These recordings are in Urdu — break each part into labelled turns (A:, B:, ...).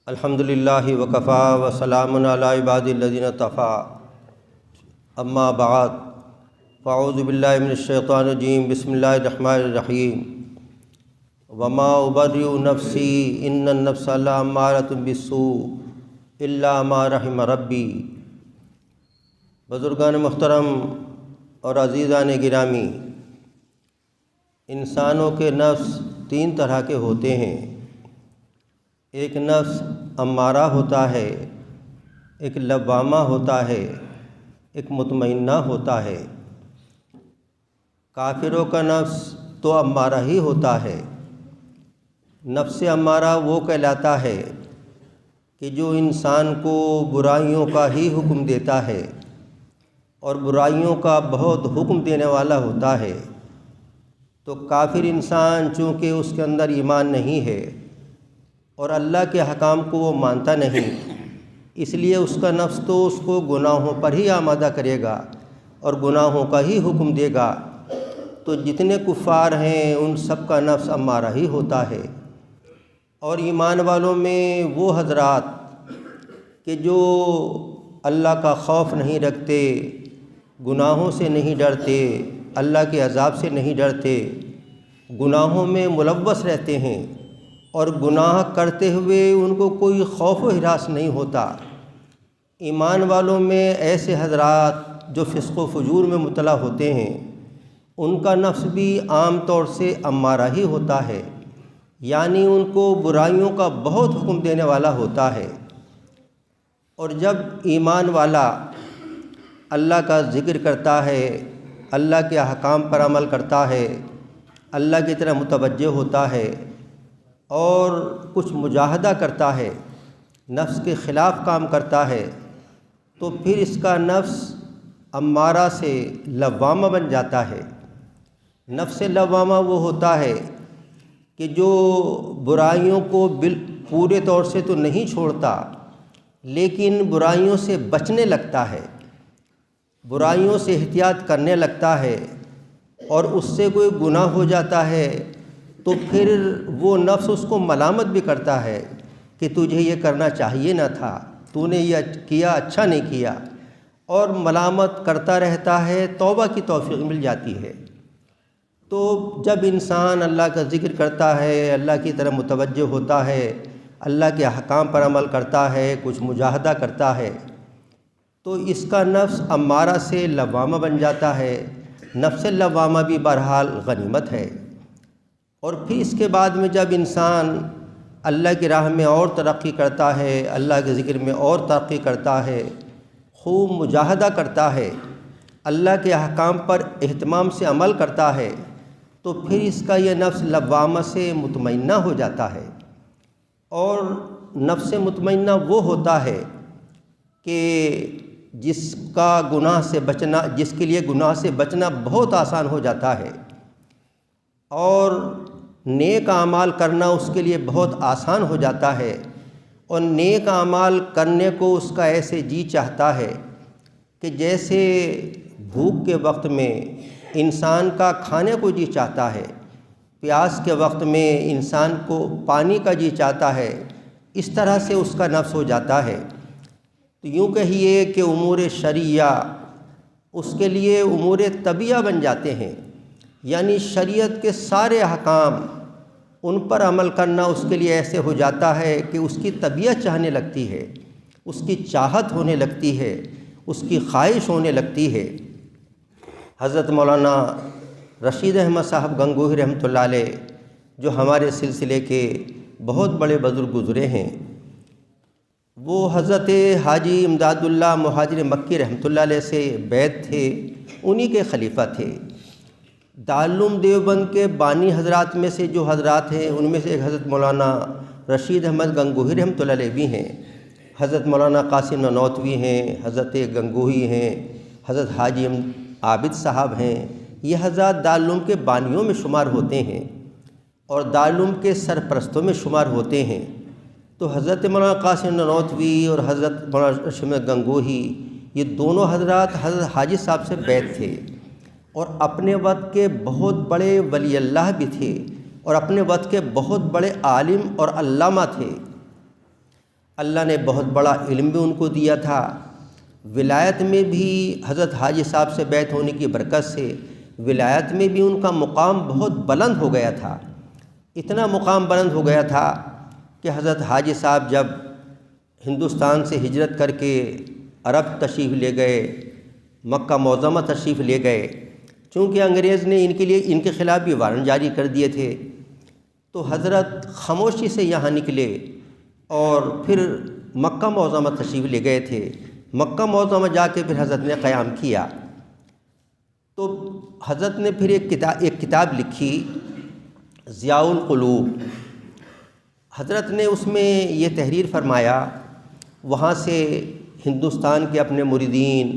A: الحمدللہ وکفا وسلام علی عبادہ الذین اصطفیٰ اما بعد فاعوذ باللہ من الشیطان الرجیم بسم اللہ الرحمن الرحیم وما ابرئ نفسی ان النفس لامارۃ بالسوء الا ما رحم ربی۔ بزرگان محترم اور عزیزان گرامی، انسانوں کے نفس تین طرح کے ہوتے ہیں۔ ایک نفس امارہ ہوتا ہے، ایک لوامہ ہوتا ہے، ایک مطمئنہ ہوتا ہے۔ کافروں کا نفس تو امارہ ہی ہوتا ہے۔ نفس امارہ وہ کہلاتا ہے کہ جو انسان کو برائیوں کا ہی حکم دیتا ہے اور برائیوں کا بہت حکم دینے والا ہوتا ہے۔ تو کافر انسان چونکہ اس کے اندر ایمان نہیں ہے اور اللہ کے حکام کو وہ مانتا نہیں، اس لیے اس کا نفس تو اس کو گناہوں پر ہی آمادہ کرے گا اور گناہوں کا ہی حکم دے گا۔ تو جتنے کفار ہیں ان سب کا نفس امارہ ہی ہوتا ہے۔ اور ایمان والوں میں وہ حضرات کہ جو اللہ کا خوف نہیں رکھتے، گناہوں سے نہیں ڈرتے، اللہ کے عذاب سے نہیں ڈرتے، گناہوں میں ملوث رہتے ہیں اور گناہ کرتے ہوئے ان کو کوئی خوف و ہراس نہیں ہوتا۔ ایمان والوں میں ایسے حضرات جو فسق و فجور میں مبتلا ہوتے ہیں ان کا نفس بھی عام طور سے امارہ ہی ہوتا ہے، یعنی ان کو برائیوں کا بہت حکم دینے والا ہوتا ہے۔ اور جب ایمان والا اللہ کا ذکر کرتا ہے، اللہ کے احکام پر عمل کرتا ہے، اللہ کی طرح متوجہ ہوتا ہے اور کچھ مجاہدہ کرتا ہے، نفس کے خلاف کام کرتا ہے، تو پھر اس کا نفس امارہ سے لوامہ بن جاتا ہے۔ نفس لوامہ وہ ہوتا ہے کہ جو برائیوں کو پورے طور سے تو نہیں چھوڑتا لیکن برائیوں سے بچنے لگتا ہے، برائیوں سے احتیاط کرنے لگتا ہے، اور اس سے کوئی گناہ ہو جاتا ہے تو پھر وہ نفس اس کو ملامت بھی کرتا ہے کہ تجھے یہ کرنا چاہیے نہ تھا، تو نے یہ کیا، اچھا نہیں کیا، اور ملامت کرتا رہتا ہے۔ توبہ کی توفیق مل جاتی ہے۔ تو جب انسان اللہ کا ذکر کرتا ہے، اللہ کی طرف متوجہ ہوتا ہے، اللہ کے احکام پر عمل کرتا ہے، کچھ مجاہدہ کرتا ہے، تو اس کا نفس امارہ سے لوامہ بن جاتا ہے۔ نفس لوامہ بھی بہرحال غنیمت ہے۔ اور پھر اس کے بعد میں جب انسان اللہ کی راہ میں اور ترقی کرتا ہے، اللہ کے ذکر میں اور ترقی کرتا ہے، خوب مجاہدہ کرتا ہے، اللہ کے احکام پر اہتمام سے عمل کرتا ہے، تو پھر اس کا یہ نفس لوامہ سے مطمئنہ ہو جاتا ہے۔ اور نفس مطمئنہ وہ ہوتا ہے کہ جس کے لیے گناہ سے بچنا بہت آسان ہو جاتا ہے اور نیک اعمال کرنا اس کے لیے بہت آسان ہو جاتا ہے، اور نیک اعمال کرنے کو اس کا ایسے جی چاہتا ہے کہ جیسے بھوک کے وقت میں انسان کا کھانے کو جی چاہتا ہے، پیاس کے وقت میں انسان کو پانی کا جی چاہتا ہے، اس طرح سے اس کا نفس ہو جاتا ہے۔ تو یوں کہیے کہ امور شرعیہ اس کے لیے امور طبیعہ بن جاتے ہیں، یعنی شریعت کے سارے احکام ان پر عمل کرنا اس کے لیے ایسے ہو جاتا ہے کہ اس کی طبیعت چاہنے لگتی ہے، اس کی چاہت ہونے لگتی ہے، اس کی خواہش ہونے لگتی ہے۔ حضرت مولانا رشید احمد صاحب گنگوہی رحمۃ اللہ علیہ جو ہمارے سلسلے کے بہت بڑے بزرگ گزرے ہیں، وہ حضرت حاجی امداد اللہ مہاجر مکی رحمۃ اللہ علیہ سے بیعت تھے، انہی کے خلیفہ تھے۔ دارالعلوم دیوبند کے بانی حضرات میں سے جو حضرات ہیں ان میں سے ایک حضرت مولانا رشید احمد گنگوہی رحمۃ اللہ علیہ بھی ہیں، حضرت مولانا قاسم نانوتوی ہیں، حضرت گنگوہی ہیں، حضرت حاجی عابد صاحب ہیں۔ یہ حضرات دارالعلوم کے بانیوں میں شمار ہوتے ہیں اور دارالعلوم کے سرپرستوں میں شمار ہوتے ہیں۔ تو حضرت مولانا قاسم نانوتوی اور حضرت مولانا رشید گنگوہی یہ دونوں حضرات حضرت حاجی صاحب سے بیعت تھے اور اپنے وقت کے بہت بڑے ولی اللہ بھی تھے اور اپنے وقت کے بہت بڑے عالم اور علامہ تھے۔ اللہ نے بہت بڑا علم بھی ان کو دیا تھا۔ ولایت میں بھی حضرت حاجی صاحب سے بیعت ہونے کی برکت سے ولایت میں بھی ان کا مقام بہت بلند ہو گیا تھا۔ اتنا مقام بلند ہو گیا تھا کہ حضرت حاجی صاحب جب ہندوستان سے ہجرت کر کے عرب تشریف لے گئے، مکہ معظمہ تشریف لے گئے، چونکہ انگریز نے ان کے خلاف بھی وارنٹ جاری کر دیے تھے، تو حضرت خاموشی سے یہاں نکلے اور پھر مکہ معظمہ تشریف لے گئے تھے۔ مکہ معظمہ جا کے پھر حضرت نے قیام کیا، تو حضرت نے پھر ایک کتاب لکھی ضیاء القلوب۔ حضرت نے اس میں یہ تحریر فرمایا، وہاں سے ہندوستان کے اپنے مریدین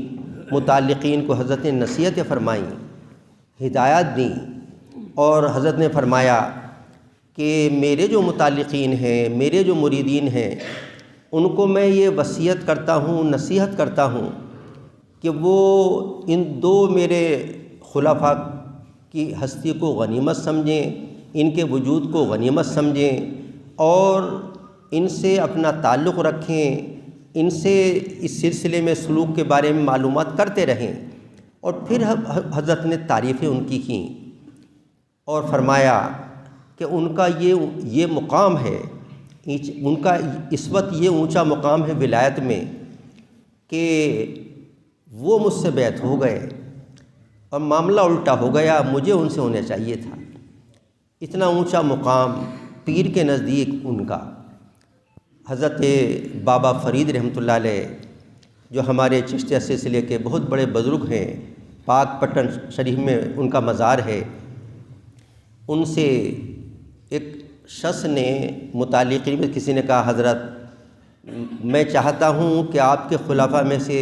A: متعلقین کو حضرت نے نصیحتیں فرمائیں، ہدایات دیں، اور حضرت نے فرمایا کہ میرے جو متعلقین ہیں، میرے جو مریدین ہیں، ان کو میں یہ وصیت کرتا ہوں، نصیحت کرتا ہوں کہ وہ ان دو میرے خلفاء کی ہستی کو غنیمت سمجھیں، ان کے وجود کو غنیمت سمجھیں، اور ان سے اپنا تعلق رکھیں، ان سے اس سلسلے میں سلوک کے بارے میں معلومات کرتے رہیں۔ اور پھر حضرت نے تعریفیں ان کی کیں اور فرمایا کہ ان کا یہ مقام ہے، ان کا اس وقت یہ اونچا مقام ہے ولایت میں کہ وہ مجھ سے بیعت ہو گئے اور معاملہ الٹا ہو گیا، مجھے ان سے ہونا چاہیے تھا۔ اتنا اونچا مقام پیر کے نزدیک ان کا۔ حضرت بابا فرید رحمۃ اللہ علیہ جو ہمارے چشتیہ سلسلے کے بہت بڑے بزرگ ہیں، پاک پٹن شریف میں ان کا مزار ہے، ان سے ایک شخص نے متعلقین میں کسی نے کہا، حضرت میں چاہتا ہوں کہ آپ کے خلفاء میں سے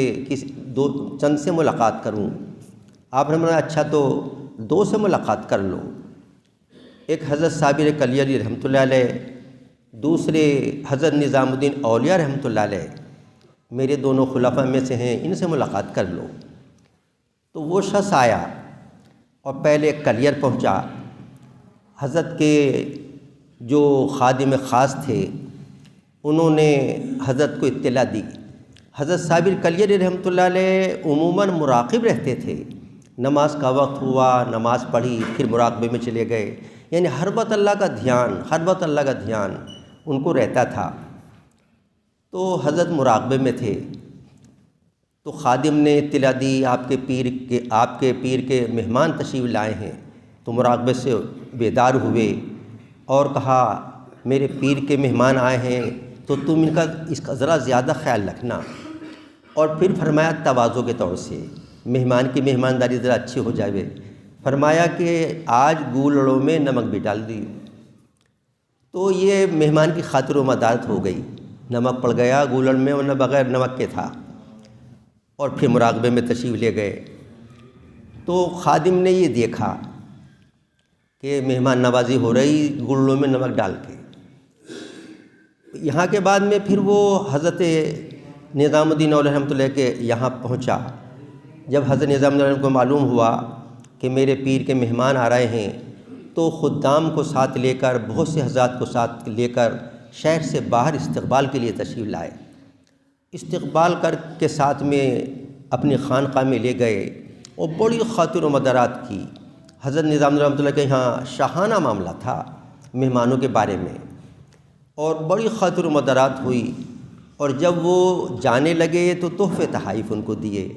A: چند سے ملاقات کروں۔ آپ نے بولا اچھا تو 2 سے ملاقات کر لو۔ ایک حضرت صابر کلیری رحمۃ اللہ علیہ، دوسرے حضرت نظام الدین اولیاء رحمۃ اللہ علیہ، میرے دونوں خلفاء میں سے ہیں، ان سے ملاقات کر لو۔ تو وہ شخص آیا اور پہلے کلیر پہنچا۔ حضرت کے جو خادم خاص تھے انہوں نے حضرت کو اطلاع دی۔ حضرت صابر کلیری رحمۃ اللہ علیہ عموماً مراقب رہتے تھے، نماز کا وقت ہوا، نماز پڑھی، پھر مراقبے میں چلے گئے، یعنی ہر وقت اللہ کا دھیان ان کو رہتا تھا۔ تو حضرت مراقبے میں تھے، تو خادم نے اطلاع دی آپ کے پیر کے مہمان تشریف لائے ہیں، تو مراقبے سے بیدار ہوئے اور کہا میرے پیر کے مہمان آئے ہیں تو تم اس کا ذرا زیادہ خیال رکھنا۔ اور پھر فرمایا تواضع کے طور سے مہمان کی مہمانداری ذرا اچھی ہو جائے، فرمایا کہ آج گولڑوں میں نمک بھی ڈال دی۔ تو یہ مہمان کی خاطر و مدارت ہو گئی، نمک پڑ گیا گولڑ میں، ورنہ بغیر نمک کے تھا، اور پھر مراقبے میں تشریف لے گئے۔ تو خادم نے یہ دیکھا کہ مہمان نوازی ہو رہی گلڑوں میں نمک ڈال کے۔ یہاں کے بعد میں پھر وہ حضرت نظام الدین اولیاء رحمۃ اللہ کے یہاں پہنچا۔ جب حضرت نظام الدین کو معلوم ہوا کہ میرے پیر کے مہمان آ رہے ہیں، تو خدام کو ساتھ لے کر، بہت سے حضرات کو ساتھ لے کر شہر سے باہر استقبال کے لیے تشریف لائے۔ استقبال کر کے ساتھ میں اپنی خانقاہ میں لے گئے اور بڑی خاطر و مدارات کی۔ حضرت نظام رحمۃ اللہ کے یہاں شاہانہ معاملہ تھا مہمانوں کے بارے میں، اور بڑی خاطر و مدارات ہوئی، اور جب وہ جانے لگے تو تحفے تحائف ان کو دیے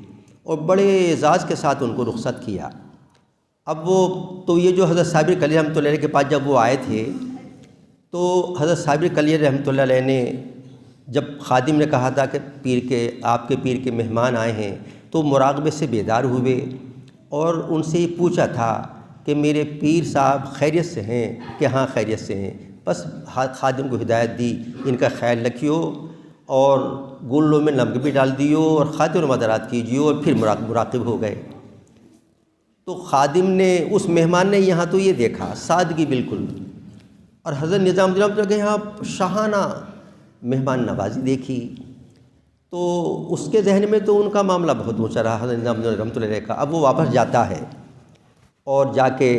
A: اور بڑے اعزاز کے ساتھ ان کو رخصت کیا۔ اب تو یہ جو حضرت صابر کلیری رحمۃ اللہ علیہ کے پاس جب وہ آئے تھے، تو حضرت صابر کلیری رحمۃ اللہ علیہ نے جب خادم نے کہا تھا کہ آپ کے پیر کے مہمان آئے ہیں، تو مراقبے سے بیدار ہوئے اور ان سے یہ پوچھا تھا کہ میرے پیر صاحب خیریت سے ہیں کہ ہاں خیریت سے ہیں۔ بس خادم کو ہدایت دی ان کا خیال رکھیو اور گلوں میں نمک بھی ڈال دیو اور خاطر و مدارات کیجیو، اور پھر مراقب ہو گئے۔ تو خادم نے، اس مہمان نے یہاں تو یہ دیکھا سادگی بالکل، اور حضرت نظام الدین کے یہاں شاہانہ مہمان نوازی دیکھی، تو اس کے ذہن میں تو ان کا معاملہ بہت اونچا رہا حضرت نظام الدین رحمۃ اللہ علیہ کا۔ اب وہ واپس جاتا ہے اور جا کے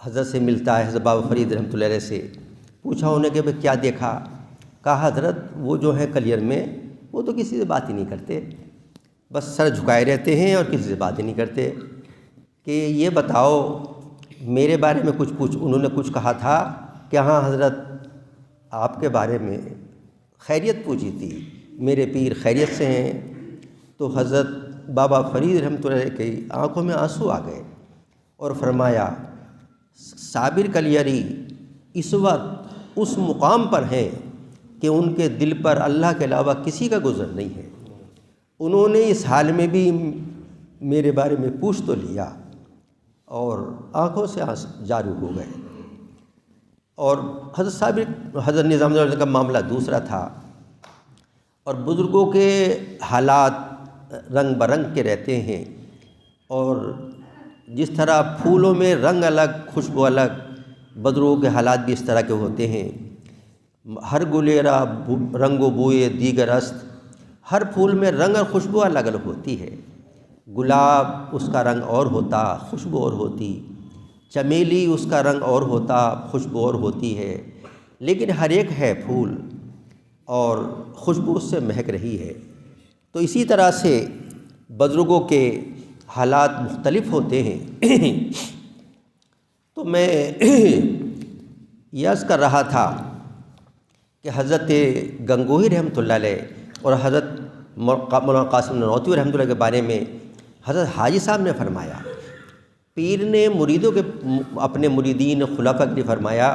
A: حضرت سے ملتا ہے، حضرت بابا فرید رحمۃ اللہ علیہ سے پوچھا انہیں کہ کیا دیکھا؟ کہا حضرت وہ جو ہے کلیئر میں وہ تو کسی سے بات ہی نہیں کرتے، بس سر جھکائے رہتے ہیں اور کسی سے بات ہی نہیں کرتے، کہ یہ بتاؤ میرے بارے میں کچھ انہوں نے کچھ کہا تھا کہ ہاں حضرت آپ کے بارے میں خیریت پوچھی تھی، میرے پیر خیریت سے ہیں؟ تو حضرت بابا فرید رحمۃ اللہ علیہ کی آنکھوں میں آنسو آ گئے اور فرمایا صابر کلیری اس وقت اس مقام پر ہیں کہ ان کے دل پر اللہ کے علاوہ کسی کا گزر نہیں ہے۔ انہوں نے اس حال میں بھی میرے بارے میں پوچھ تو لیا اور آنکھوں سے جاری ہو گئے۔ اور حضرت نظام الدین کا معاملہ دوسرا تھا، اور بزرگوں کے حالات رنگ برنگ کے رہتے ہیں، اور جس طرح پھولوں میں رنگ الگ خوشبو الگ، بزرگوں کے حالات بھی اس طرح کے ہوتے ہیں۔ ہر گلیرا رنگ و بوئے دیگر است، ہر پھول میں رنگ اور خوشبو الگ الگ ہوتی ہے۔ گلاب اس کا رنگ اور ہوتا، خوشبو اور ہوتی، چمیلی اس کا رنگ اور ہوتا، خوشبو اور ہوتی ہے، لیکن ہر ایک ہے پھول اور خوشبو اس سے مہک رہی ہے۔ تو اسی طرح سے بزرگوں کے حالات مختلف ہوتے ہیں۔ تو میں یہ عرض کر رہا تھا کہ حضرت گنگوہی رحمۃ اللہ علیہ اور حضرت مولانا قاسم نانوتوی رحمۃ اللہ کے بارے میں حضرت حاجی صاحب نے فرمایا، پیر نے مریدوں کے اپنے مریدین خلفاء کے لیے فرمایا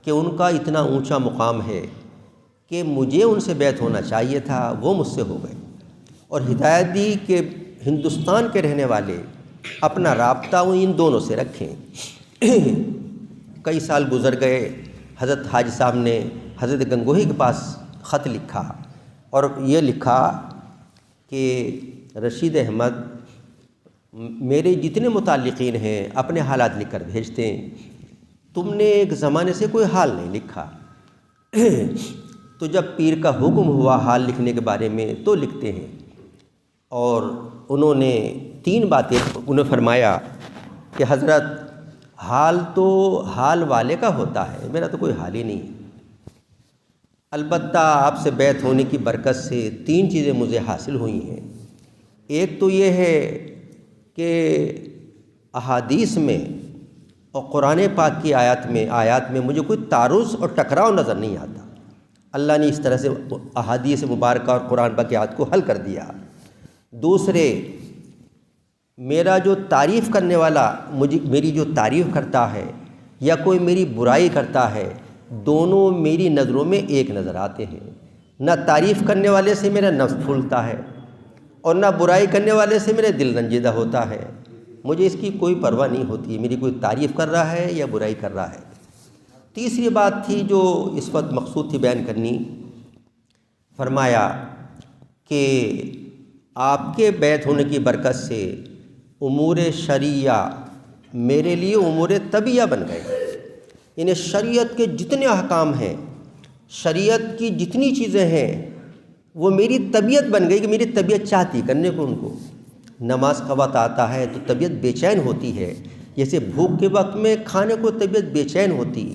A: کہ ان کا اتنا اونچا مقام ہے کہ مجھے ان سے بیعت ہونا چاہیے تھا، وہ مجھ سے ہو گئے، اور ہدایت دی کہ ہندوستان کے رہنے والے اپنا رابطہ ان دونوں سے رکھیں۔ کئی سال گزر گئے، حضرت حاجی صاحب نے حضرت گنگوہی کے پاس خط لکھا اور یہ لکھا کہ رشید احمد میرے جتنے متعلقین ہیں اپنے حالات لکھ کر بھیجتے ہیں، تم نے ایک زمانے سے کوئی حال نہیں لکھا، تو جب پیر کا حکم ہوا حال لکھنے کے بارے میں تو لکھتے ہیں۔ اور انہوں نے 3 باتیں انہیں فرمایا کہ حضرت حال تو حال والے کا ہوتا ہے، میرا تو کوئی حال ہی نہیں ہے، البتہ آپ سے بیعت ہونے کی برکت سے 3 چیزیں مجھے حاصل ہوئی ہیں۔ ایک تو یہ ہے کہ احادیث میں اور قرآن پاک کی آیات میں مجھے کوئی تعارض اور ٹکراؤ نظر نہیں آتا، اللہ نے اس طرح سے احادیث مبارکہ اور قرآن پاک کی آیات کو حل کر دیا۔ دوسرے، میرا جو تعریف کرنے والا میری جو تعریف کرتا ہے یا کوئی میری برائی کرتا ہے، دونوں میری نظروں میں ایک نظر آتے ہیں۔ نہ تعریف کرنے والے سے میرا نفس پھولتا ہے اور نہ برائی کرنے والے سے میرا دل رنجیدہ ہوتا ہے، مجھے اس کی کوئی پرواہ نہیں ہوتی میری کوئی تعریف کر رہا ہے یا برائی کر رہا ہے۔ تیسری بات تھی جو اس وقت مقصود تھی بیان کرنی، فرمایا کہ آپ کے بیعت ہونے کی برکت سے امور شرعیہ میرے لیے امور طبیعہ بن گئے، یعنی شریعت کے جتنے احکام ہیں، شریعت کی جتنی چیزیں ہیں، وہ میری طبیعت بن گئی کہ میری طبیعت چاہتی کرنے کو ان کو۔ نماز کا وقت آتا ہے تو طبیعت بے چین ہوتی ہے، جیسے بھوک کے وقت میں کھانے کو طبیعت بے چین ہوتی،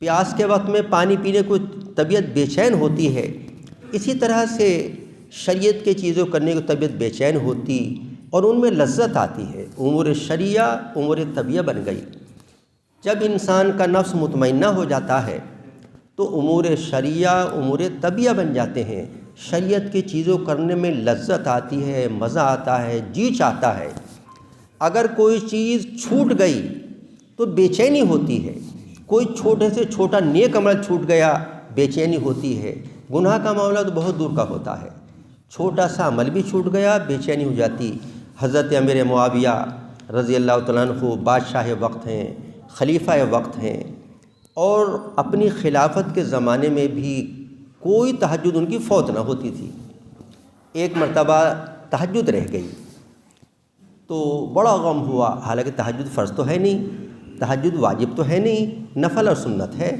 A: پیاس کے وقت میں پانی پینے کو طبیعت بے چین ہوتی ہے، اسی طرح سے شریعت کے چیزوں کرنے کو طبیعت بے چین ہوتی اور ان میں لذت آتی ہے۔ امور شرعیہ امور طبیعہ بن گئی۔ جب انسان کا نفس مطمئنہ ہو جاتا ہے تو امور شرعیہ امور طبیعہ بن جاتے ہیں، شریعت کی چیزوں کرنے میں لذت آتی ہے، مزہ آتا ہے، جی چاہتا ہے۔ اگر کوئی چیز چھوٹ گئی تو بے چینی ہوتی ہے، کوئی چھوٹے سے چھوٹا نیک عمل چھوٹ گیا بے چینی ہوتی ہے، گناہ کا معاملہ تو بہت دور کا ہوتا ہے، چھوٹا سا عمل بھی چھوٹ گیا بے چینی ہو جاتی۔ حضرت امیر معاویہ رضی اللہ تعالیٰ عنہ بادشاہ وقت ہیں، خلیفہ وقت ہیں، اور اپنی خلافت کے زمانے میں بھی کوئی تہجد ان کی فوت نہ ہوتی تھی۔ ایک مرتبہ تہجد رہ گئی تو بڑا غم ہوا، حالانکہ تہجد فرض تو ہے نہیں، تہجد واجب تو ہے نہیں، نفل اور سنت ہے،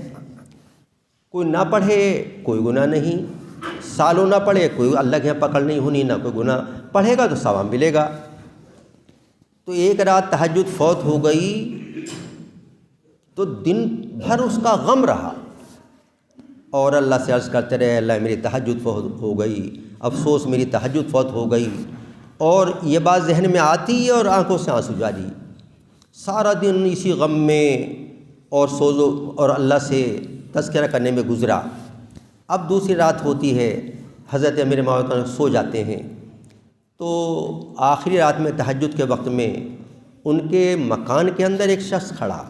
A: کوئی نہ پڑھے کوئی گناہ نہیں، سالوں نہ پڑھے کوئی اللہ کے یہاں پکڑ نہیں ہونی، نہ کوئی گناہ، پڑھے گا تو ثواب ملے گا۔ تو ایک رات تہجد فوت ہو گئی تو دن بھر اس کا غم رہا، اور اللہ سے عرض کرتے رہے اللہ میری تہجد فوت ہو گئی، افسوس میری تہجد فوت ہو گئی، اور یہ بات ذہن میں آتی ہے اور آنکھوں سے آنسو جاری، سارا دن اسی غم میں اور سوزو اور اللہ سے تذکرہ کرنے میں گزرا۔ اب دوسری رات ہوتی ہے، حضرت امیر معاویہ سو جاتے ہیں، تو آخری رات میں تہجد کے وقت میں ان کے مکان کے اندر ایک شخص کھڑا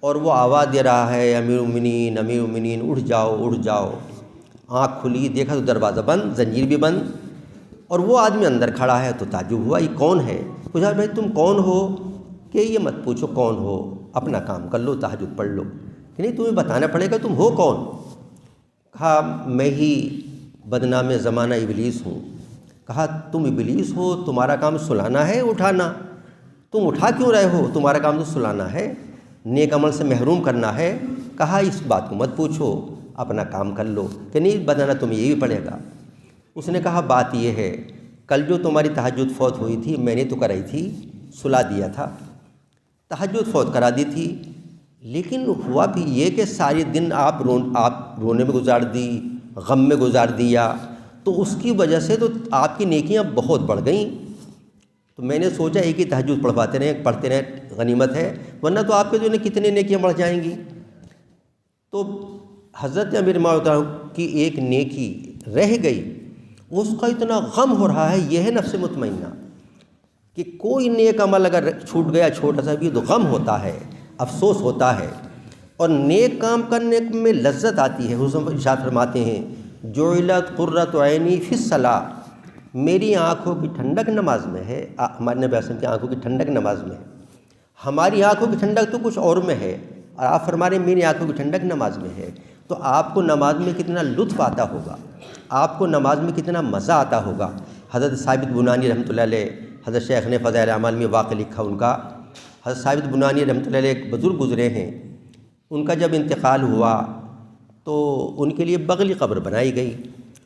A: اور وہ آواز دے رہا ہے امیر المؤمنین امیر المؤمنین اٹھ جاؤ اٹھ جاؤ۔ آنکھ کھلی، دیکھا تو دروازہ بند، زنجیر بھی بند، اور وہ آدمی اندر کھڑا ہے۔ تو تعجب ہوا یہ کون ہے؟ پوچھا بھائی تم کون ہو؟ کہ یہ مت پوچھو کون ہو، اپنا کام کر لو، تہجد پڑھ لو۔ کہ نہیں تمہیں بتانا پڑے گا تم ہو کون؟ کہا میں ہی بدنام زمانہ ابلیس ہوں۔ کہا تم ابلیس ہو، تمہارا کام سلانا ہے اٹھانا، تم اٹھا کیوں رہے ہو؟ تمہارا کام تو سلانا ہے، نیک عمل سے محروم کرنا ہے۔ کہا اس بات کو مت پوچھو، اپنا کام کر لو۔ کہ نہیں بدانا تمہیں یہ بھی پڑے گا۔ اس نے کہا بات یہ ہے کل جو تمہاری تہجد فوت ہوئی تھی میں نے تو کرائی تھی، سلا دیا تھا، تہجد فوت کرا دی تھی، لیکن ہوا بھی یہ کہ سارے دن آپ رونے میں گزار دی، غم میں گزار دیا، تو اس کی وجہ سے تو آپ کی نیکیاں بہت بڑھ گئیں۔ تو میں نے سوچا ایک ہی تہجد پڑھتے رہے غنیمت ہے، ورنہ تو آپ کے جو کتنے نیکیاں بڑھ جائیں گی۔ تو حضرت امیر معاویہ کی ایک نیکی رہ گئی، اس کا اتنا غم ہو رہا ہے، یہ ہے نفس مطمئنہ کہ کوئی نیک عمل اگر چھوٹ گیا چھوٹا سا بھی تو غم ہوتا ہے، افسوس ہوتا ہے، اور نیک کام کرنے میں لذت آتی ہے۔ حضور ارشاد فرماتے ہیں جعلت قرۃ عینی فی الصلاۃ، میری آنکھوں کی ٹھنڈک نماز میں ہے۔ ہمارے نبی وسلم کی آنکھوں کی ٹھنڈک نماز میں ہے، ہماری آنکھوں کی ٹھنڈک تو کچھ اور میں ہے، اور آپ فرما رہے ہیں میری آنکھوں کی ٹھنڈک نماز میں ہے۔ تو آپ کو نماز میں کتنا لطف آتا ہوگا، آپ کو نماز میں کتنا مزہ آتا ہوگا۔ حضرت ثابت بنانی رحمۃ اللہ علیہ، حضرت شیخ نے فضائل اعمال میں واقعہ لکھا ان کا، حضرت ثابت بنانی رحمۃ اللہ علیہ ایک بزرگ گزرے ہیں، ان کا جب انتقال ہوا تو ان کے لیے بغلی قبر بنائی گئی۔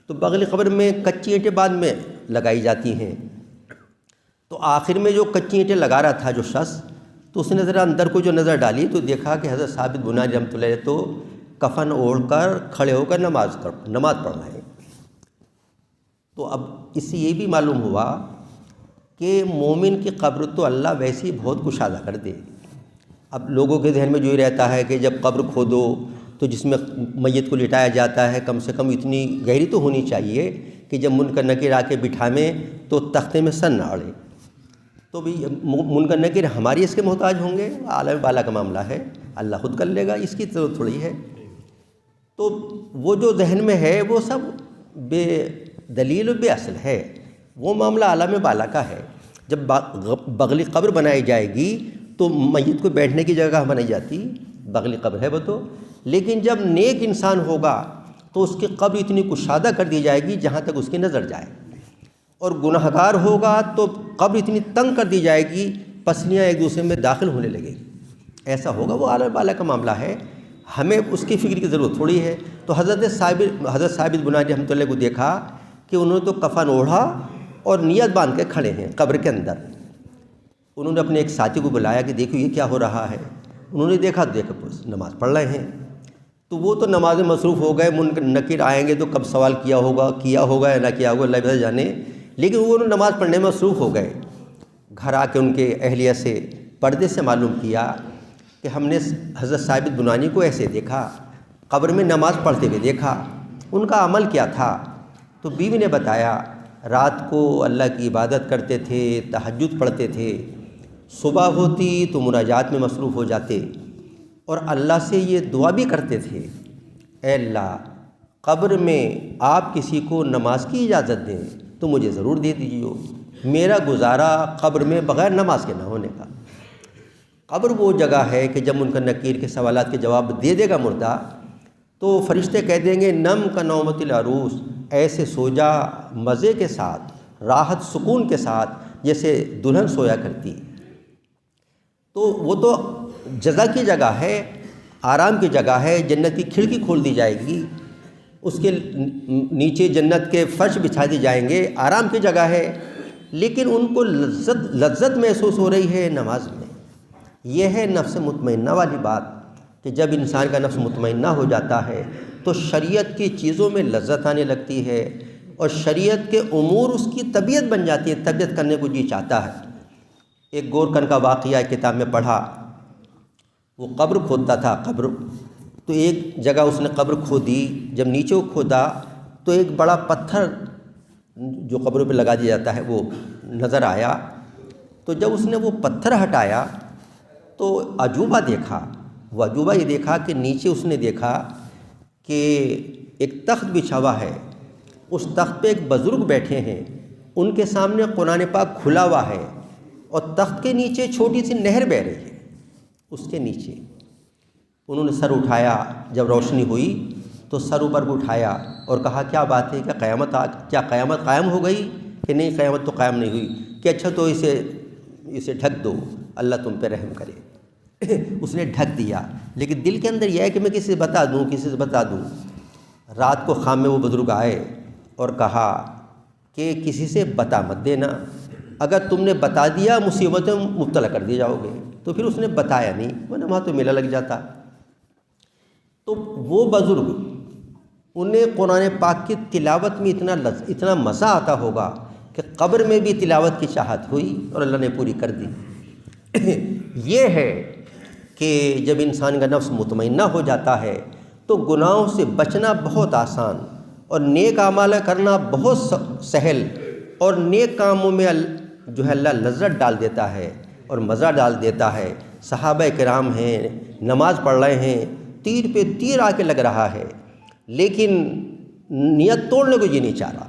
A: تو بغلی قبر میں کچی اینٹیں بعد میں لگائی جاتی ہیں، تو آخر میں جو کچی اینٹیں لگا رہا تھا جو شخص، تو اس نے ذرا اندر کو جو نظر ڈالی تو دیکھا کہ حضرت ثابت بنانی رحمۃ اللہ علیہ تو کفن اوڑھ کر کھڑے ہو کر نماز پڑھ رہے ہیں۔ تو اب اس سے یہ بھی معلوم ہوا کہ مومن کی قبر تو اللہ ویسے ہی بہت کشادہ کر دے۔ اب لوگوں کے ذہن میں جو ہی رہتا ہے کہ جب قبر کھودو تو جس میں میت کو لٹایا جاتا ہے کم سے کم اتنی گہری تو ہونی چاہیے کہ جب منکر نکیر آ کے بٹھامیں تو تختے میں سر نہ اڑے۔ تو بھی منکر نکیر ہماری اس کے محتاج ہوں گے؟ عالم بالا کا معاملہ ہے، اللہ خود کر لے گا، اس کی ضرورت تھوڑی ہے۔ تو وہ جو ذہن میں ہے وہ سب بے دلیل و بے اصل ہے، وہ معاملہ عالم بالا کا ہے۔ جب بغلی قبر بنائی جائے گی تو میت کو بیٹھنے کی جگہ بنائی جاتی، بغلی قبر ہے وہ تو، لیکن جب نیک انسان ہوگا تو اس کی قبر اتنی کشادہ کر دی جائے گی جہاں تک اس کی نظر جائے، اور گناہ گار ہوگا تو قبر اتنی تنگ کر دی جائے گی پسلیاں ایک دوسرے میں داخل ہونے لگے گی۔ ایسا ہوگا، وہ عالم بالا کا معاملہ ہے، ہمیں اس کی فکر کی ضرورت تھوڑی ہے۔ تو حضرت ثابت بنانی رحمۃ اللہ کو دیکھا کہ انہوں نے تو کفن اوڑھا اور نیت باندھ کے کھڑے ہیں قبر کے اندر۔ انہوں نے اپنے ایک ساتھی کو بلایا کہ دیکھو یہ کیا ہو رہا ہے۔ انہوں نے دیکھا نماز پڑھ رہے ہیں، تو وہ تو نماز میں مصروف ہو گئے، منکر نکیر آئیں گے تو کب سوال کیا ہوگا یا نہ کیا ہوگا اللہ جانے، لیکن وہ نماز پڑھنے میں مصروف ہو گئے۔ گھر آ کے ان کے اہلیہ سے پردے سے معلوم کیا کہ ہم نے حضرت ثابت بنانی کو ایسے دیکھا، قبر میں نماز پڑھتے ہوئے دیکھا، ان کا عمل کیا تھا؟ تو بیوی نے بتایا رات کو اللہ کی عبادت کرتے تھے، تہجد پڑھتے تھے، صبح ہوتی تو مناجات میں مصروف ہو جاتے، اور اللہ سے یہ دعا بھی کرتے تھے اے اللہ قبر میں آپ کسی کو نماز کی اجازت دیں تو مجھے ضرور دے دیجیے، میرا گزارا قبر میں بغیر نماز کے نہ ہونے کا۔ قبر وہ جگہ ہے کہ جب منکر نکیر کے سوالات کے جواب دے دے گا مردہ تو فرشتے کہہ دیں گے نم کا نومت العروس، ایسے سو جا مزے کے ساتھ، راحت سکون کے ساتھ جیسے دلہن سویا کرتی۔ تو وہ تو جزا کی جگہ ہے، آرام کی جگہ ہے، جنت کی کھڑکی کھول دی جائے گی، اس کے نیچے جنت کے فرش بچھا دی جائیں گے، آرام کی جگہ ہے، لیکن ان کو لذت محسوس ہو رہی ہے نماز میں۔ یہ ہے نفس مطمئنہ والی بات کہ جب انسان کا نفس مطمئنہ ہو جاتا ہے تو شریعت کی چیزوں میں لذت آنے لگتی ہے اور شریعت کے امور اس کی طبیعت بن جاتی ہے، طبیعت کرنے کو جی چاہتا ہے۔ ایک گورکن کا واقعہ ایک کتاب میں پڑھا، وہ قبر کھودتا تھا، قبر تو ایک جگہ اس نے قبر کھودی، جب نیچے وہ کھودا تو ایک بڑا پتھر جو قبروں پہ لگا دیا جاتا ہے وہ نظر آیا، تو جب اس نے وہ پتھر ہٹایا تو عجوبہ دیکھا، وہ عجوبہ یہ دیکھا کہ نیچے اس نے دیکھا کہ ایک تخت بچھا ہوا ہے، اس تخت پہ ایک بزرگ بیٹھے ہیں، ان کے سامنے قرآن پاک کھلا ہوا ہے اور تخت کے نیچے چھوٹی سی نہر بہہ رہی ہے، اس کے نیچے انہوں نے سر اٹھایا، جب روشنی ہوئی تو سر اوپر کو اٹھایا اور کہا کیا بات ہے، کیا قیامت قائم ہو گئی؟ کہ نہیں، قیامت تو قائم نہیں ہوئی۔ کہ اچھا تو اسے ڈھک دو، اللہ تم پہ رحم کرے۔ اس نے ڈھک دیا، لیکن دل کے اندر یہ ہے کہ میں کسی سے بتا دوں۔ رات کو خام میں وہ بزرگ آئے اور کہا کہ کسی سے بتا مت دینا، اگر تم نے بتا دیا مصیبت میں مبتلا کر دیے جاؤ گے۔ تو پھر اس نے بتایا نہیں، ورنہ وہاں تو میلہ لگ جاتا۔ تو وہ بزرگ، انہیں قرآن پاک کی تلاوت میں اتنا مزہ آتا ہوگا کہ قبر میں بھی تلاوت کی چاہت ہوئی اور اللہ نے پوری کر دی۔ یہ ہے کہ جب انسان کا نفس مطمئنہ ہو جاتا ہے تو گناہوں سے بچنا بہت آسان اور نیک اعمال کرنا بہت سہل، اور نیک کاموں میں جو ہے اللہ لذت ڈال دیتا ہے اور مزہ ڈال دیتا ہے۔ صحابہ کرام ہیں، نماز پڑھ رہے ہیں، تیر پہ تیر آ کے لگ رہا ہے، لیکن نیت توڑنے کو یہ نہیں چاہ رہا۔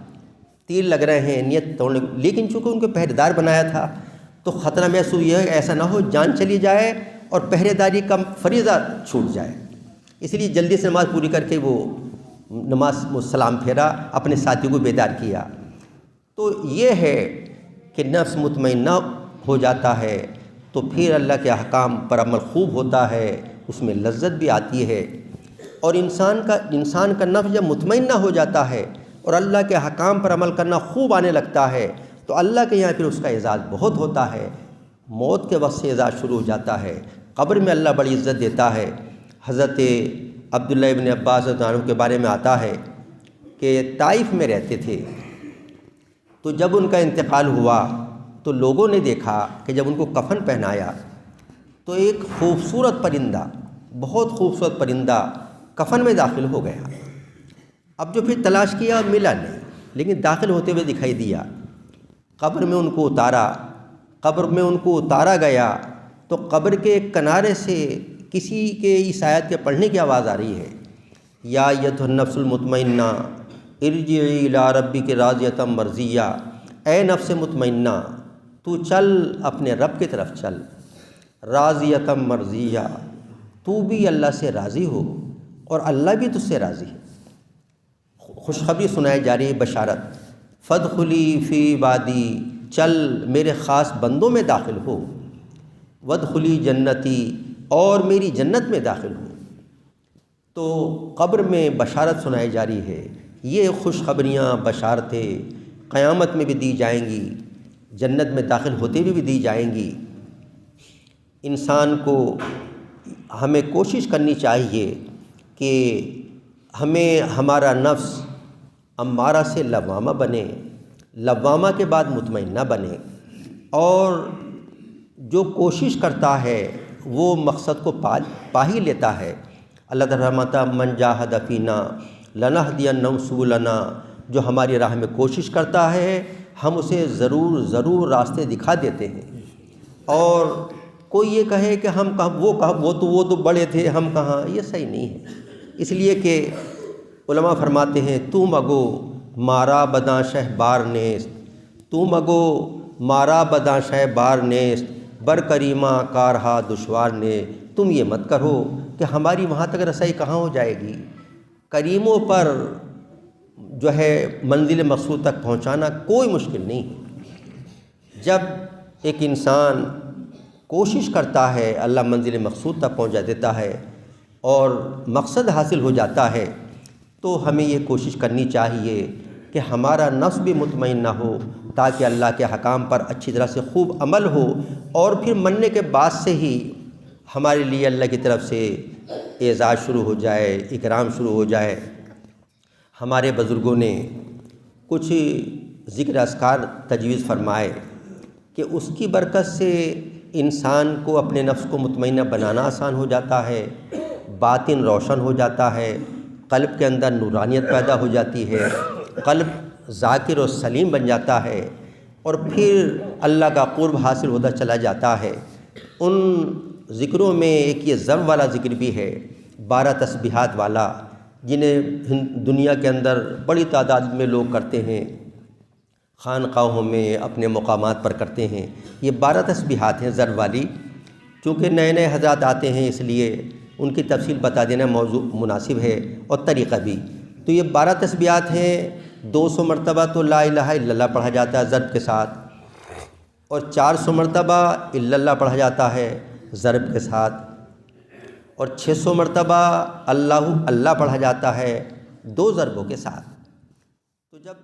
A: تیر لگ رہے ہیں، نیت توڑنے کو، لیکن چونکہ ان کو پہرے دار بنایا تھا تو خطرہ محسوس یہ ہے کہ ایسا نہ ہو جان چلی جائے اور پہرے داری کا فریضہ چھوٹ جائے، اس لیے جلدی سے نماز پوری کر کے وہ نماز سلام پھیرا، اپنے ساتھی کو بیدار کیا۔ تو یہ ہے کہ نفس مطمئنہ ہو جاتا ہے تو پھر اللہ کے احکام پر عمل خوب ہوتا ہے، اس میں لذت بھی آتی ہے، اور انسان کا نفس جب مطمئنہ ہو جاتا ہے اور اللہ کے احکام پر عمل کرنا خوب آنے لگتا ہے تو اللہ کے یہاں پھر اس کا اعزاز بہت ہوتا ہے۔ موت کے وقت سے اعزاز شروع ہو جاتا ہے، قبر میں اللہ بڑی عزت دیتا ہے۔ حضرت عبداللہ ابن عباس رضی اللہ عنہ کے بارے میں آتا ہے کہ طائف میں رہتے تھے، تو جب ان کا انتقال ہوا تو لوگوں نے دیکھا کہ جب ان کو کفن پہنایا تو ایک خوبصورت پرندہ، بہت خوبصورت پرندہ کفن میں داخل ہو گیا۔ اب جو پھر تلاش کیا ملا نہیں، لیکن داخل ہوتے ہوئے دکھائی دیا۔ قبر میں ان کو اتارا گیا تو قبر کے کنارے سے کسی کے اس آیت کے پڑھنے کی آواز آ رہی ہے، یا ایھا النفس المطمئنہ ارجعی الی ربک راضیۃ مرضیہ، اے نفس مطمئنہ تو چل اپنے رب کی طرف چل، راضیۃ مرضیہ، تو بھی اللہ سے راضی ہو اور اللہ بھی تجھ سے راضی ہے۔ خوشخبری سنائی جا رہی ہے، بشارت، فادخلی فی عبادی، چل میرے خاص بندوں میں داخل ہو، وادخلی جنتی، اور میری جنت میں داخل ہو۔ تو قبر میں بشارت سنائی جا رہی ہے، یہ خوشخبریاں، بشارتیں قیامت میں بھی دی جائیں گی، جنت میں داخل ہوتے ہوئے بھی دی جائیں گی۔ انسان کو ہمیں کوشش کرنی چاہیے کہ ہمیں ہمارا نفس امارہ سے لوامہ بنے، لوامہ کے بعد مطمئنہ بنے، اور جو کوشش کرتا ہے وہ مقصد کو پا ہی لیتا ہے۔ اللہ تعالیٰ فرماتا من جاہد فینا لنہدینہم سبلنا، جو ہماری راہ میں کوشش کرتا ہے ہم اسے ضرور راستے دکھا دیتے ہیں۔ اور کوئی یہ کہے کہ وہ تو بڑے تھے ہم کہاں، یہ صحیح نہیں ہے۔ اس لیے کہ علماء فرماتے ہیں تو مگو مارا بداں شہ بار نیست، تو مگو مارا بداں شہ بار نیست، بر کریمہ کارہا دشوار نے، تم یہ مت کرو کہ ہماری وہاں تک رسائی کہاں ہو جائے گی۔ کریموں پر جو ہے منزل مقصود تک پہنچانا کوئی مشکل نہیں ہے۔ جب ایک انسان کوشش کرتا ہے اللہ منزل مقصود تک پہنچا دیتا ہے اور مقصد حاصل ہو جاتا ہے، تو ہمیں یہ کوشش کرنی چاہیے کہ ہمارا نفس بھی مطمئن نہ ہو، تاکہ اللہ کے حکام پر اچھی طرح سے خوب عمل ہو، اور پھر مرنے کے بعد سے ہی ہمارے لیے اللہ کی طرف سے اعزاز شروع ہو جائے، اکرام شروع ہو جائے۔ ہمارے بزرگوں نے کچھ ذکر اذکار تجویز فرمائے کہ اس کی برکت سے انسان کو اپنے نفس کو مطمئنہ بنانا آسان ہو جاتا ہے، باطن روشن ہو جاتا ہے، قلب کے اندر نورانیت پیدا ہو جاتی ہے، قلب ذاکر و سلیم بن جاتا ہے، اور پھر اللہ کا قرب حاصل ہوتا چلا جاتا ہے۔ ان ذکروں میں ایک یہ ضرب والا ذکر بھی ہے، 12 تسبیحات والا، جنہیں دنیا کے اندر بڑی تعداد میں لوگ کرتے ہیں، خانقاہوں میں اپنے مقامات پر کرتے ہیں۔ یہ 12 تسبیحات ہیں ضرب والی، چونکہ نئے نئے حضرات آتے ہیں اس لیے ان کی تفصیل بتا دینا موضوع مناسب ہے، اور طریقہ بھی۔ تو یہ 12 تسبیحات ہیں، 200 مرتبہ تو لا الہ الا اللہ پڑھا جاتا ہے ضرب کے ساتھ، اور 400 مرتبہ الا اللہ پڑھا جاتا ہے ضرب کے ساتھ، اور 600 مرتبہ اللہ اللہ پڑھا جاتا ہے 2 ضربوں کے ساتھ۔ تو جب